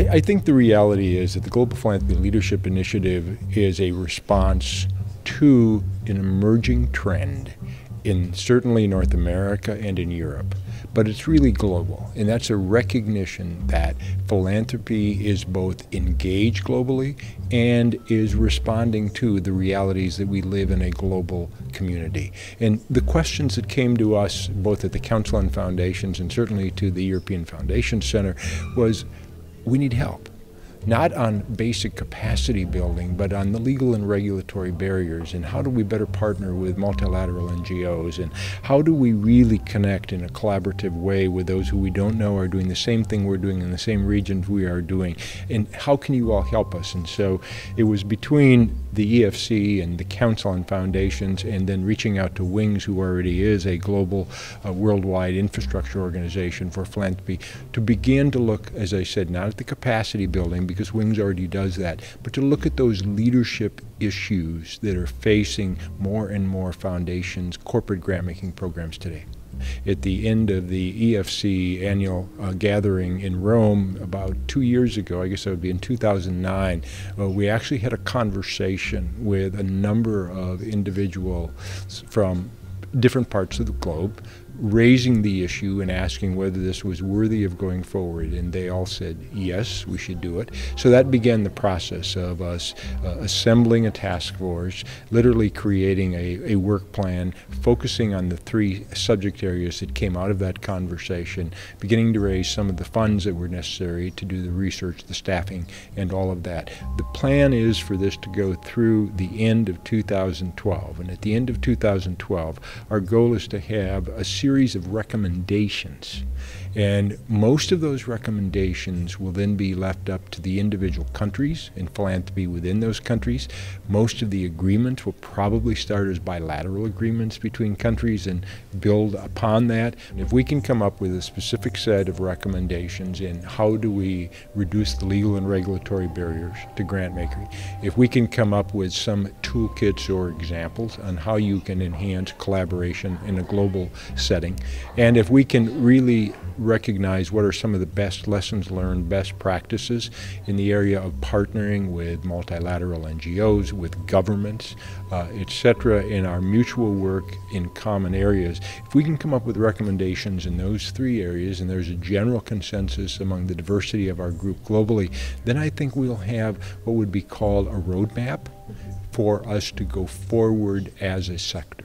I think the reality is that the Global Philanthropy Leadership Initiative is a response to an emerging trend in certainly North America and in Europe. But it's really global, and that's a recognition that philanthropy is both engaged globally and is responding to the realities that we live in a global community. And the questions that came to us, both at the Council on Foundations and certainly to the European Foundation Center, was we need help. Not on basic capacity building, but on the legal and regulatory barriers, and how do we better partner with multilateral NGOs, and how do we really connect in a collaborative way with those who we don't know are doing the same thing we're doing in the same regions we are doing, and how can you all help us? And so it was between the EFC and the Council on Foundations, and then reaching out to WINGS, who already is a global worldwide infrastructure organization for philanthropy, to begin to look, as I said, not at the capacity building, because WINGS already does that, but to look at those leadership issues that are facing more and more foundations, corporate grant-making programs today. At the end of the EFC annual gathering in Rome about 2 years ago, I guess that would be in 2009, we actually had a conversation with a number of individuals from different parts of the globe, raising the issue and asking whether this was worthy of going forward, and they all said yes, we should do it. So that began the process of us assembling a task force, literally creating a work plan, focusing on the 3 subject areas that came out of that conversation, beginning to raise some of the funds that were necessary to do the research, the staffing, and all of that. The plan is for this to go through the end of 2012, and at the end of 2012, our goal is to have a series of recommendations, and most of those recommendations will then be left up to the individual countries and philanthropy within those countries. Most of the agreements will probably start as bilateral agreements between countries and build upon that. And if we can come up with a specific set of recommendations in how do we reduce the legal and regulatory barriers to grant making, if we can come up with some toolkits or examples on how you can enhance collaboration in a global setting, and if we can really recognize what are some of the best lessons learned, best practices in the area of partnering with multilateral NGOs, with governments, etc., in our mutual work in common areas. If we can come up with recommendations in those 3 areas, and there's a general consensus among the diversity of our group globally, then I think we'll have what would be called a roadmap for us to go forward as a sector.